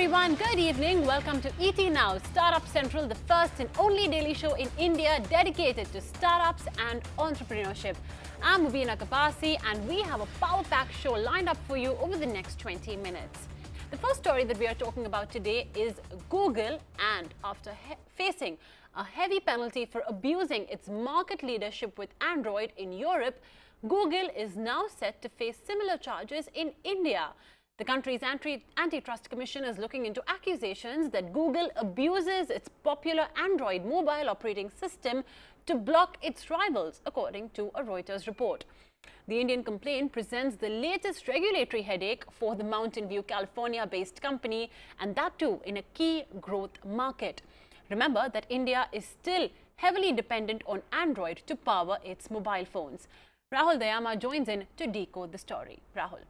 everyone, good evening. Welcome to ET Now, Startup Central, the first and only daily show in India dedicated to startups and entrepreneurship. I'm Mubina Kapasi and we have a power-packed show lined up for you over the next 20 minutes. The first story that we are talking about today is Google, and after facing a heavy penalty for abusing its market leadership with Android in Europe, Google is now set to face similar charges in India. The country's antitrust commission is looking into accusations that Google abuses its popular Android mobile operating system to block its rivals, according to a Reuters report. The Indian complaint presents the latest regulatory headache for the Mountain View, California-based company, and that too in a key growth market. Remember that India is still heavily dependent on Android to power its mobile phones. Rahul Dayama joins in to decode the story. Rahul.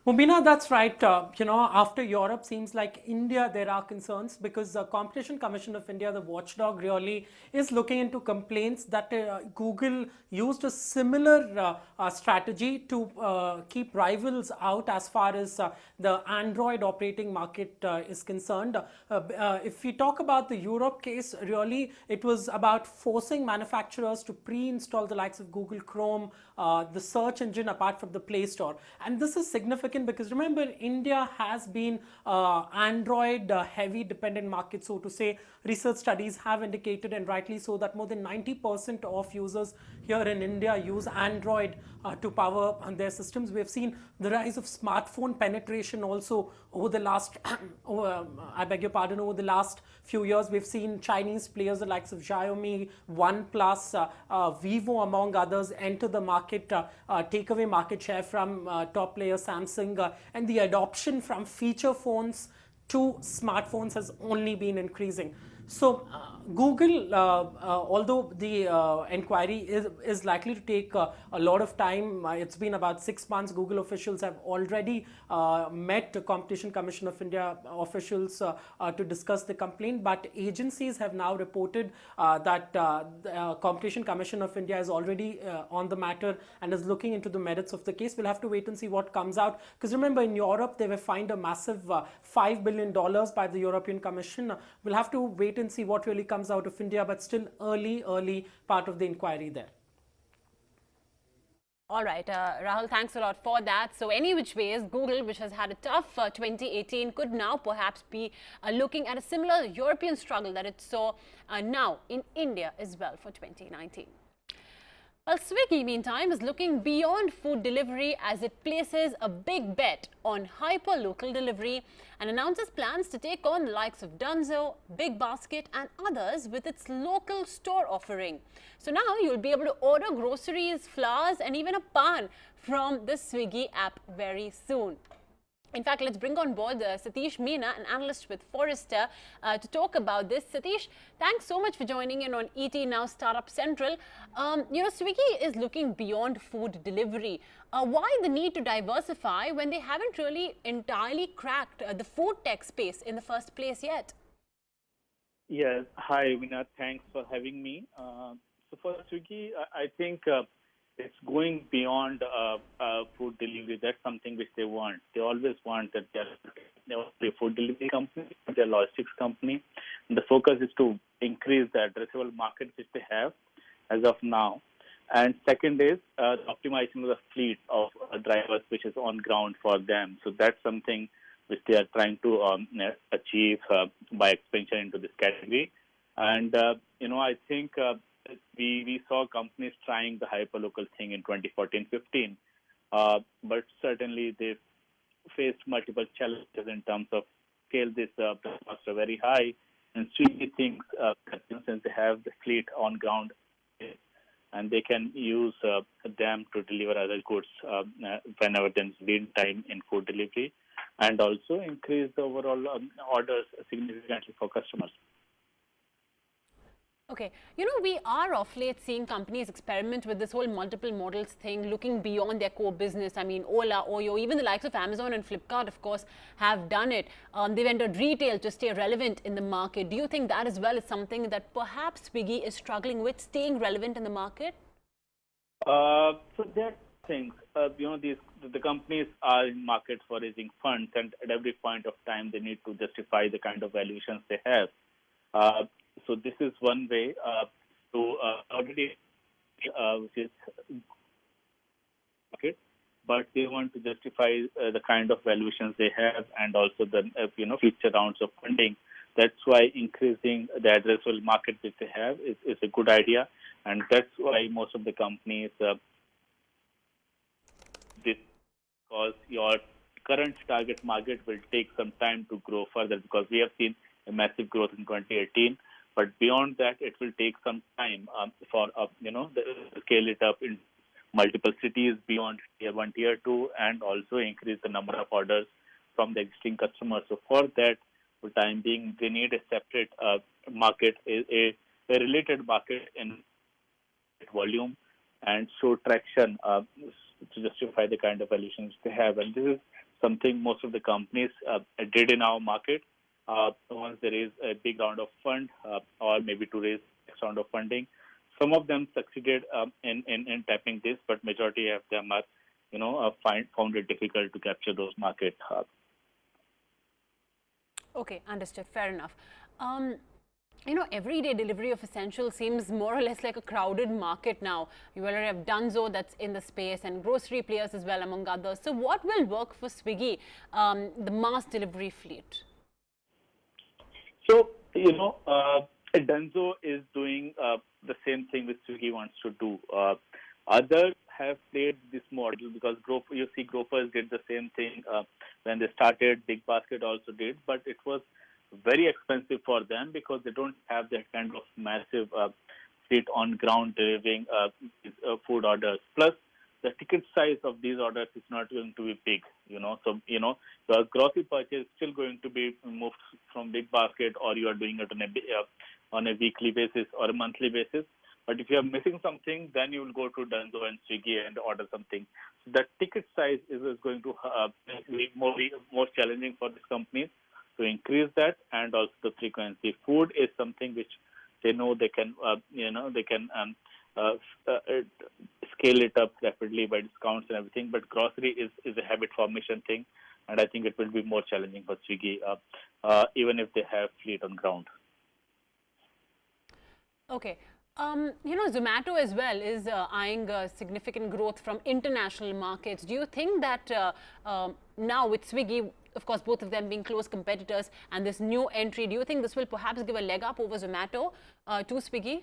Mubina, that's right. After Europe, seems like India, there are concerns because the Competition Commission of India, the watchdog, really is looking into complaints that Google used a similar strategy to keep rivals out as far as the Android operating market is concerned. If we talk about the Europe case, really, it was about forcing manufacturers to pre-install the likes of Google Chrome, the search engine apart from the Play Store. And this is significant because remember, India has been Android heavy dependent market, so to say. Research studies have indicated, and rightly so, that more than 90% of users here in India use Android to power their systems. We have seen the rise of smartphone penetration also over the last, over the last few years. We've seen Chinese players, the likes of Xiaomi, OnePlus, Vivo, among others, enter the market, take away market share from top player Samsung, and the adoption from feature phones to smartphones has only been increasing. So Google, although the inquiry is likely to take a lot of time, it's been about 6 months. Google officials have already met the Competition Commission of India officials to discuss the complaint, but agencies have now reported that the Competition Commission of India is already on the matter and is looking into the merits of the case. We'll have to wait and see what comes out, because remember, in Europe they were fined a massive $5 billion by the European Commission. We'll have to wait and see what really comes out of India, but still early part of the inquiry there. All right, Rahul, thanks a lot for that. So any which ways, Google, which has had a tough 2018, could now perhaps be looking at a similar European struggle that it saw now in India as well for 2019. Well, Swiggy, meantime, is looking beyond food delivery as it places a big bet on hyperlocal delivery and announces plans to take on the likes of Dunzo, BigBasket and others with its local store offering. So now you'll be able to order groceries, flowers and even a pan from the Swiggy app very soon. In fact, let's bring on board Satish Meena, an analyst with Forrester, to talk about this. Satish, thanks so much for joining in on ET Now Startup Central. Swiggy is looking beyond food delivery. Why the need to diversify when they haven't really entirely cracked the food tech space in the first place yet? Yes. Hi, Meena. Thanks for having me. So for Swiggy, I think it's going beyond food delivery. That's something which they want. They always want that they're a food delivery company, they're a logistics company. And the focus is to increase the addressable market which they have as of now. And second is optimizing the fleet of drivers which is on ground for them. So that's something which they are trying to achieve by expansion into this category. And, I think we saw companies trying the hyperlocal thing in 2014-15, but certainly they faced multiple challenges in terms of scale. This the costs are very high, and Swiggy thinks that since they have the fleet on ground, and they can use them to deliver other goods whenever there's lead time in food delivery, and also increase the overall orders significantly for customers. Okay, we are of late seeing companies experiment with this whole multiple models thing, looking beyond their core business. I mean, Ola, Oyo, even the likes of Amazon and Flipkart, of course, have done it. They've entered retail to stay relevant in the market. Do you think that as well is something that perhaps Swiggy is struggling with, staying relevant in the market? So there are things. The companies are in market for raising funds, and at every point of time, they need to justify the kind of valuations they have. So this is one way to already, which is market, but they want to justify the kind of valuations they have, and also the future rounds of funding. That's why increasing the addressable market that they have is a good idea, and that's why most of the companies because your current target market will take some time to grow further, because we have seen a massive growth in 2018. But beyond that, it will take some time for scale it up in multiple cities beyond tier 1, tier 2, and also increase the number of orders from the existing customers. So for that, for time being, they need a separate market, a related market in volume, and show traction to justify the kind of valuations they have. And this is something most of the companies did in our market. Once there is a big round of fund, or maybe to raise next round of funding, some of them succeeded in tapping this, but majority of them are, found it difficult to capture those market. Okay, understood. Fair enough. Everyday delivery of essentials seems more or less like a crowded market now. You already have Dunzo that's in the space, and grocery players as well, among others. So what will work for Swiggy, the mass delivery fleet? So, Dunzo is doing the same thing which Swiggy wants to do. Others have played this model, because you see Grofers did the same thing when they started. BigBasket also did, but it was very expensive for them because they don't have that kind of massive fleet on ground delivering food orders. Plus, the ticket size of these orders is not going to be big, So, your grocery purchase is still going to be moved from BigBasket, or you are doing it on a weekly basis or a monthly basis. But if you are missing something, then you will go to Dunzo and Swiggy and order something. So the ticket size is going to be more challenging for these companies to increase that, and also the frequency. Food is something which they know they can, scale it up rapidly by discounts and everything. But grocery is a habit formation thing, and I think it will be more challenging for Swiggy, even if they have fleet on ground. Okay. Zomato as well is eyeing significant growth from international markets. Do you think that now with Swiggy, of course, both of them being close competitors, and this new entry, do you think this will perhaps give a leg up over Zomato to Swiggy?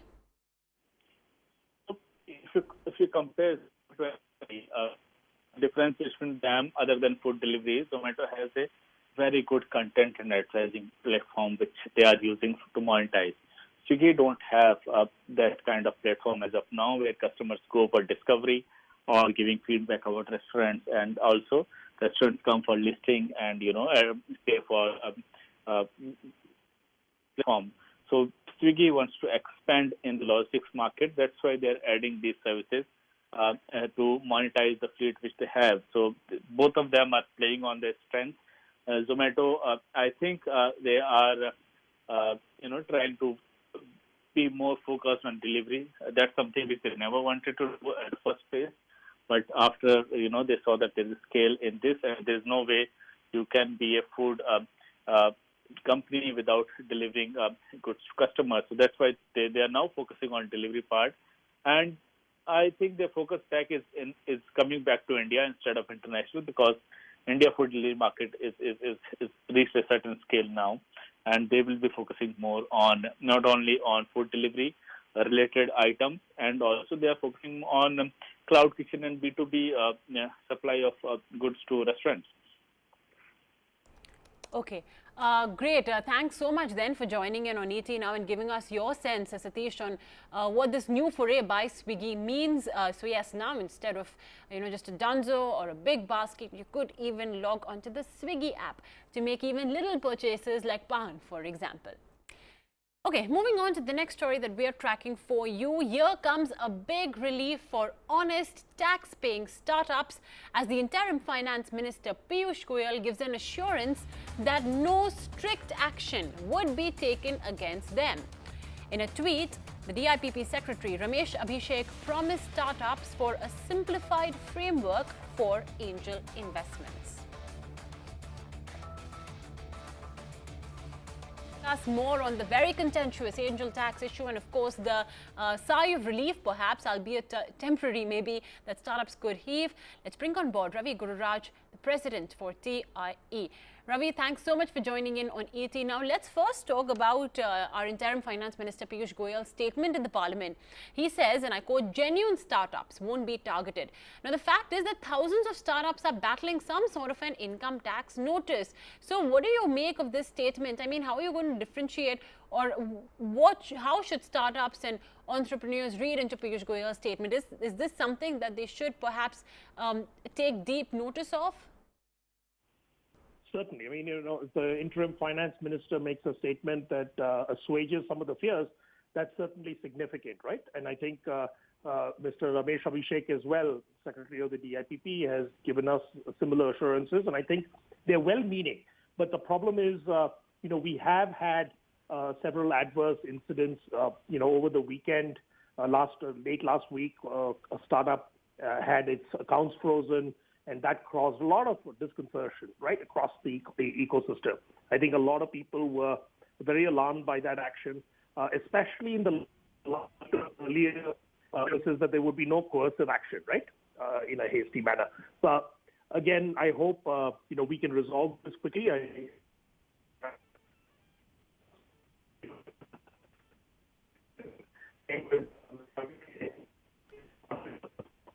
If you compare difference between them other than food delivery, Zomato has a very good content and advertising platform which they are using to monetize. Swiggy don't have that kind of platform as of now, where customers go for discovery or giving feedback about restaurants, and also restaurants come for listing and pay for platform. So Swiggy wants to expand in the logistics market. That's why they're adding these services to monetize the fleet which they have. So both of them are playing on their strengths. Zomato, I think they are trying to be more focused on delivery. That's something which they never wanted to do at the first place. But after, they saw that there is scale in this, and there's no way you can be a food company without delivering goods to customers. So that's why they are now focusing on delivery part. And I think their focus back is coming back to India instead of international, because India food delivery market is reached a certain scale now, and they will be focusing more on not only on food delivery related items, and also they are focusing on cloud kitchen and B2B supply of goods to restaurants. Okay. Great. Thanks so much then for joining in on ET Now and giving us your sense, Satish, on what this new foray by Swiggy means. So yes, now instead of just a Dunzo or a BigBasket, you could even log onto the Swiggy app to make even little purchases like pan, for example. Okay, moving on to the next story that we are tracking for you. Here comes a big relief for honest, tax-paying startups as the interim finance minister Piyush Goyal gives an assurance that no strict action would be taken against them. In a tweet, The DIPP Secretary Ramesh Abhishek promised startups for a simplified framework for angel investments. More on the very contentious angel tax issue and of course the sigh of relief perhaps, albeit temporary maybe, that startups could heave. Let's bring on board Ravi Gururaj, the president for TIE. Ravi, thanks so much for joining in on ET. Now, let's first talk about our interim finance minister Piyush Goyal's statement in the parliament. He says, and I quote, genuine startups won't be targeted. Now, the fact is that thousands of startups are battling some sort of an income tax notice. So what do you make of this statement? I mean, how are you going to differentiate, or how should startups and entrepreneurs read into Piyush Goyal's statement? Is this something that they should perhaps take deep notice of? Certainly. I mean, if the interim finance minister makes a statement that assuages some of the fears, that's certainly significant, right? And I think Mr. Ramesh Abhishek as well, Secretary of the DIPP, has given us similar assurances, and I think they're well-meaning. But the problem is, we have had several adverse incidents, over the weekend. Late last week, a startup had its accounts frozen, and that caused a lot of disconcertion right across the ecosystem. I think a lot of people were very alarmed by that action, especially in the earlier cases that there would be no coercive action, right, in a hasty manner. But again, I hope we can resolve this quickly.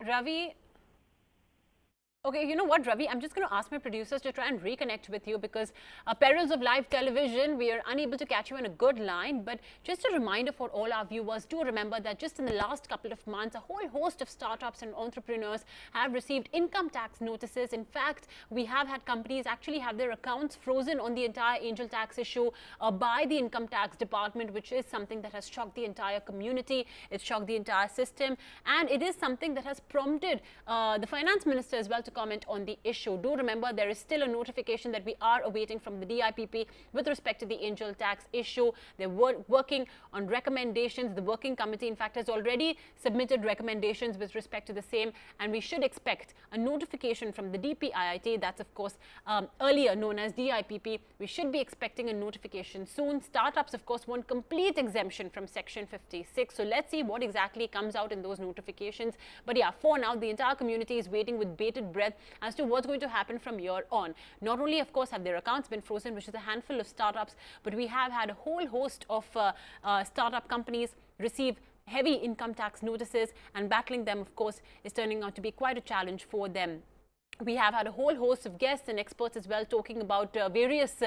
Ravi, okay, you know what, Ravi? I'm just going to ask my producers to try and reconnect with you because perils of live television, we are unable to catch you on a good line. But just a reminder for all our viewers, do remember that just in the last couple of months, a whole host of startups and entrepreneurs have received income tax notices. In fact, we have had companies actually have their accounts frozen on the entire angel tax issue by the income tax department, which is something that has shocked the entire community. It's shocked the entire system. And it is something that has prompted the finance minister as well to comment on the issue. Do remember there is still a notification that we are awaiting from the DIPP with respect to the angel tax issue. They're working on recommendations. The working committee, in fact, has already submitted recommendations with respect to the same, and we should expect a notification from the DPIIT, that's of course earlier known as DIPP. We should be expecting a notification soon. Startups, of course, want complete exemption from Section 56. So let's see what exactly comes out in those notifications. But yeah, for now, the entire community is waiting with bated breath as to what's going to happen from here on. Not only, of course, have their accounts been frozen, which is a handful of startups, but we have had a whole host of startup companies receive heavy income tax notices, and battling them, of course, is turning out to be quite a challenge for them. We have had a whole host of guests and experts as well talking about various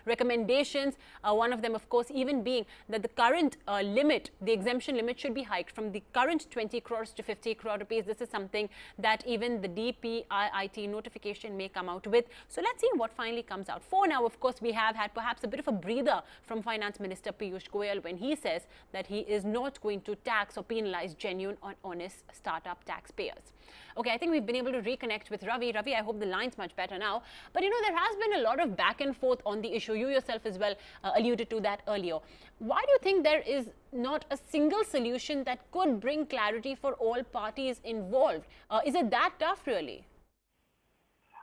recommendations. One of them, of course, even being that the current limit, the exemption limit, should be hiked from the current 20 crores to 50 crore rupees. This is something that even the DPIIT notification may come out with. So let's see what finally comes out. For now, of course, we have had perhaps a bit of a breather from Finance Minister Piyush Goyal when he says that he is not going to tax or penalize genuine or honest startup taxpayers. Okay, I think we've been able to reconnect with Ravi. Ravi, I hope the line's much better now. But there has been a lot of back and forth on the issue. You yourself as well alluded to that earlier. Why do you think there is not a single solution that could bring clarity for all parties involved? Is it that tough, really?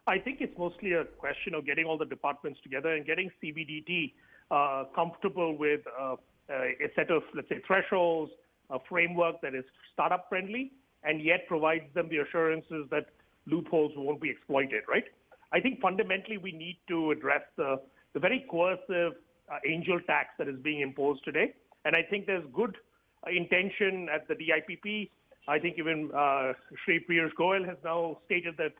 I think it's mostly a question of getting all the departments together and getting CBDT comfortable with a set of, let's say, thresholds, a framework that is startup friendly, and yet provides them the assurances that loopholes won't be exploited, right? I think fundamentally we need to address the very coercive angel tax that is being imposed today. And I think there's good intention at the DIPP. I think even Shri Piyush Goyal has now stated that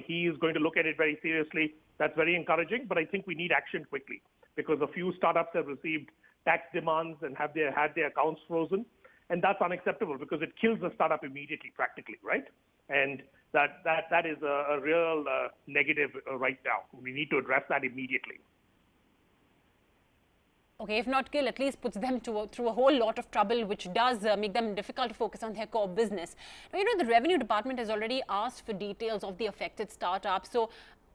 he is going to look at it very seriously. That's very encouraging, but I think we need action quickly because a few startups have received tax demands and had their accounts frozen. And that's unacceptable because it kills the startup immediately, practically, right? And that is a real negative right now. We need to address that immediately. Okay, if not kill, at least puts them through a whole lot of trouble, which does make them difficult to focus on their core business. Now, the Revenue Department has already asked for details of the affected startups. So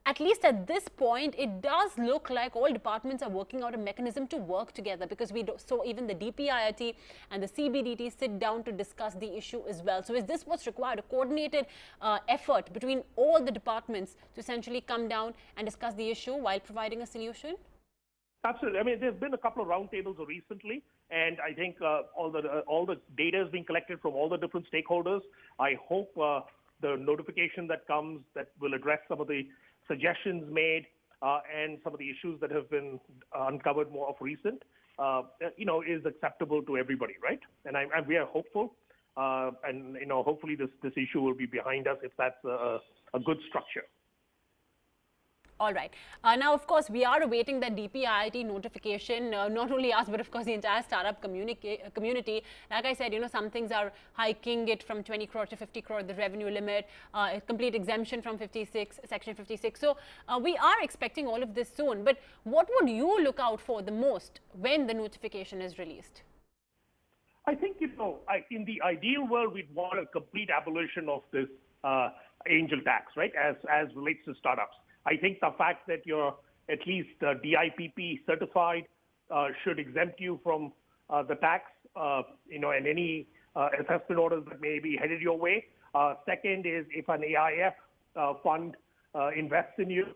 at least at this point, it does look like all departments are working out a mechanism to work together, because we saw even the DPIIT and the CBDT sit down to discuss the issue as well. So is this what's required, a coordinated effort between all the departments to essentially come down and discuss the issue while providing a solution? Absolutely. I mean, there's been a couple of roundtables recently, and I think all the data is being collected from all the different stakeholders. I hope the notification that comes that will address some of the suggestions made and some of the issues that have been uncovered more of recent, is acceptable to everybody, right? And we are hopeful, and hopefully this issue will be behind us if that's a good structure. All right. Now, of course, we are awaiting that DPIIT notification, not only us, but of course the entire startup community. Like I said, some things are hiking it from 20 crore to 50 crore, the revenue limit, a complete exemption from Section 56. So we are expecting all of this soon. But what would you look out for the most when the notification is released? I think, in the ideal world, we'd want a complete abolition of this angel tax, right, as relates to startups. I think the fact that you're at least DIPP certified should exempt you from the tax, and any assessment orders that may be headed your way. Second is if an AIF fund invests in you,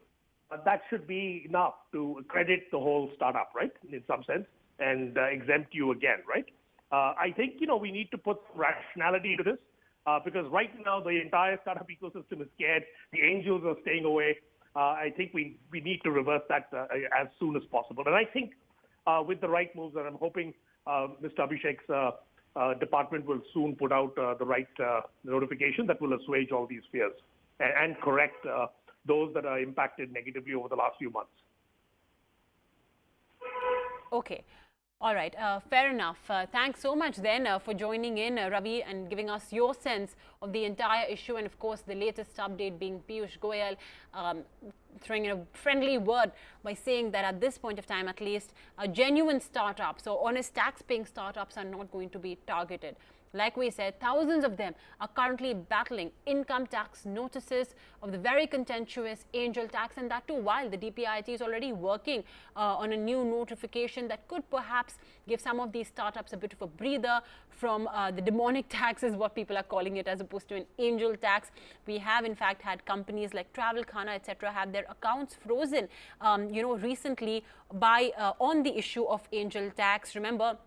that should be enough to credit the whole startup, right, in some sense, and exempt you again, right? I think, we need to put some rationality into this because right now the entire startup ecosystem is scared. The angels are staying away. I think we need to reverse that as soon as possible. And I think with the right moves, and I'm hoping Mr. Abhishek's department will soon put out the right notification that will assuage all these fears and correct those that are impacted negatively over the last few months. Okay. All right, fair enough. Thanks so much then for joining in, Ravi, and giving us your sense of the entire issue, and of course the latest update being Piyush Goyal throwing in a friendly word by saying that at this point of time, at least, genuine startups or honest tax-paying startups are not going to be targeted. Like we said, thousands of them are currently battling income tax notices of the very contentious angel tax, and that too while the DPIIT is already working on a new notification that could perhaps give some of these startups a bit of a breather from the demonic tax is what people are calling it, as opposed to an angel tax. We have in fact had companies like Travel Khana, etc., have their accounts frozen, recently by on the issue of angel tax. Remember,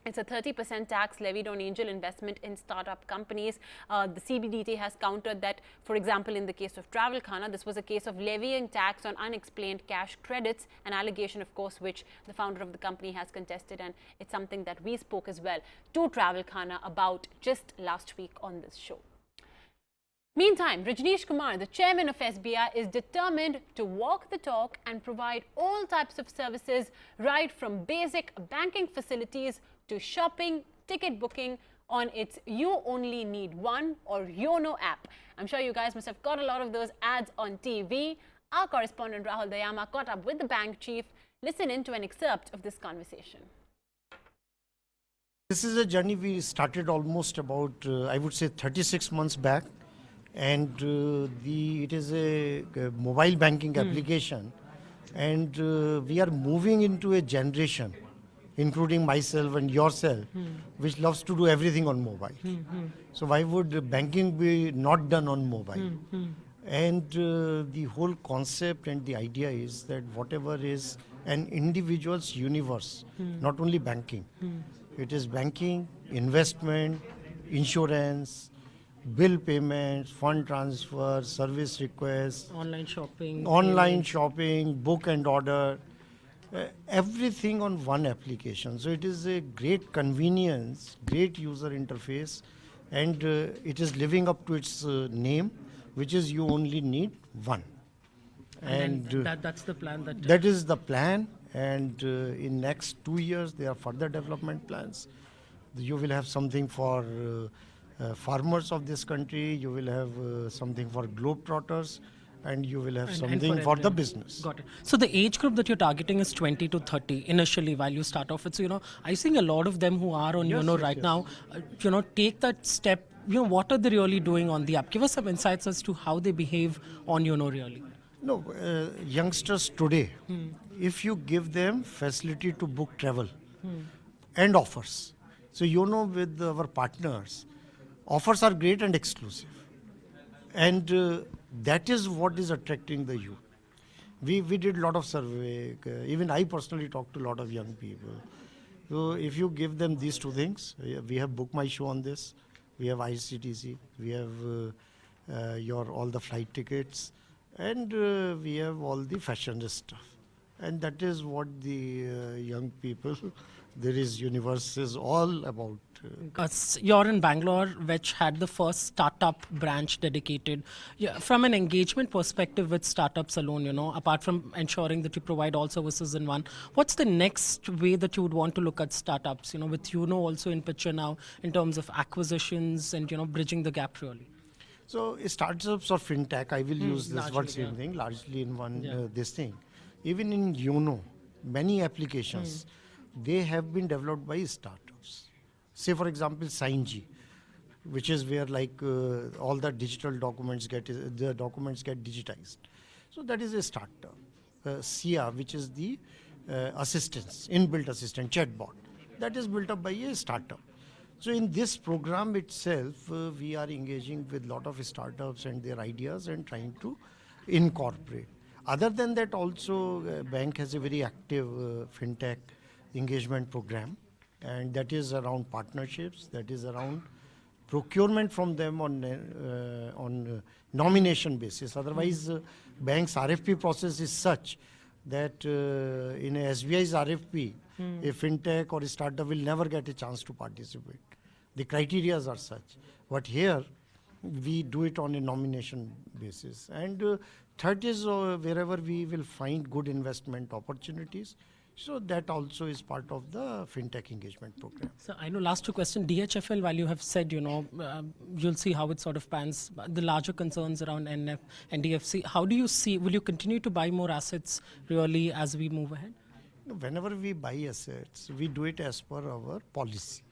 it's a 30% tax levied on angel investment in startup companies. The CBDT has countered that, for example, in the case of Travel Khana, this was a case of levying tax on unexplained cash credits, an allegation, of course, which the founder of the company has contested. And it's something that we spoke as well to Travel Khana about just last week on this show. Meantime, Rajneesh Kumar, the chairman of SBI, is determined to walk the talk and provide all types of services, right from basic banking facilities to shopping, ticket booking on its You Only Need One or YONO app. I'm sure you guys must have got a lot of those ads on TV. Our correspondent Rahul Dayama caught up with the bank chief. Listen in to an excerpt of this conversation. This is a journey we started almost about, I would say, 36 months back. And it is a mobile banking application. And we are moving into a generation, including myself and yourself, which loves to do everything on mobile. So why would banking be not done on mobile? And the whole concept and the idea is that whatever is an individual's universe, not only banking, it is banking, investment, insurance, bill payments, fund transfer, service requests, Online shopping, book and order, everything on one application. So it is a great convenience, great user interface, and it is living up to its name, which is You Only Need One. And that's the plan. That is the plan, and in next 2 years there are further development plans. You will have something for farmers of this country, you will have something for globetrotters, and you will have something for the business. Got it. So the age group that you're targeting is 20 to 30 initially while you start off with. So, I'm seeing a lot of them who are on right now, take that step. What are they really doing on the app? Give us some insights as to how they behave on really. No, youngsters today, if you give them facility to book travel and offers. So with our partners, offers are great and exclusive. And that is what is attracting the youth. We did a lot of survey. Even I personally talked to a lot of young people. So if you give them these two things, we have Book My Show on this. We have ICTC. We have all the flight tickets. And we have all the fashion stuff. And that is what the young people, there is universe is all about. You're in Bangalore, which had the first startup branch dedicated. Yeah, from an engagement perspective with startups alone, apart from ensuring that you provide all services in one, what's the next way that you would want to look at startups, with also in picture now in terms of acquisitions and, bridging the gap really? So startups or fintech, I will use this word same thing, largely in one this thing. Even in many applications, they have been developed by startups. Say for example, SignG, which is where all the digital documents get digitized. So that is a startup. SIA, which is the assistance, inbuilt assistant, chatbot, that is built up by a startup. So in this program itself, we are engaging with a lot of startups and their ideas and trying to incorporate. Other than that, also bank has a very active fintech engagement program, and that is around partnerships, that is around procurement from them on nomination basis. Otherwise, bank's RFP process is such that in a SBI's RFP, a fintech or a startup will never get a chance to participate. The criteria are such. But here, we do it on a nomination basis. And third is wherever we will find good investment opportunities. So that also is part of the fintech engagement program. So I know last two questions, DHFL, while you have said, you'll see how it sort of pans, the larger concerns around NDFC, how do you see, will you continue to buy more assets really as we move ahead? Whenever we buy assets, we do it as per our policy.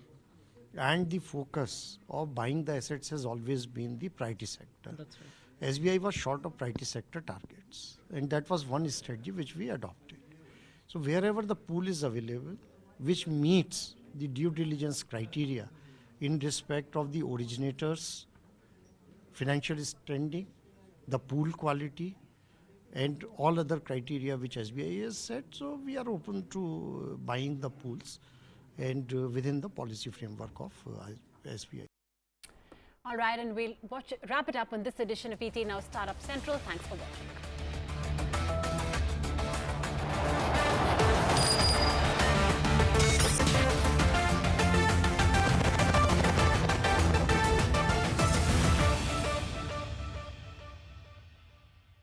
And the focus of buying the assets has always been the priority sector. That's right. SBI was short of priority sector targets. And that was one strategy which we adopted. So wherever the pool is available, which meets the due diligence criteria in respect of the originators, financial standing, the pool quality, and all other criteria which SBI has set, so we are open to buying the pools and within the policy framework of SBI. All right, and we'll wrap it up on this edition of ET Now Startup Central. Thanks for watching.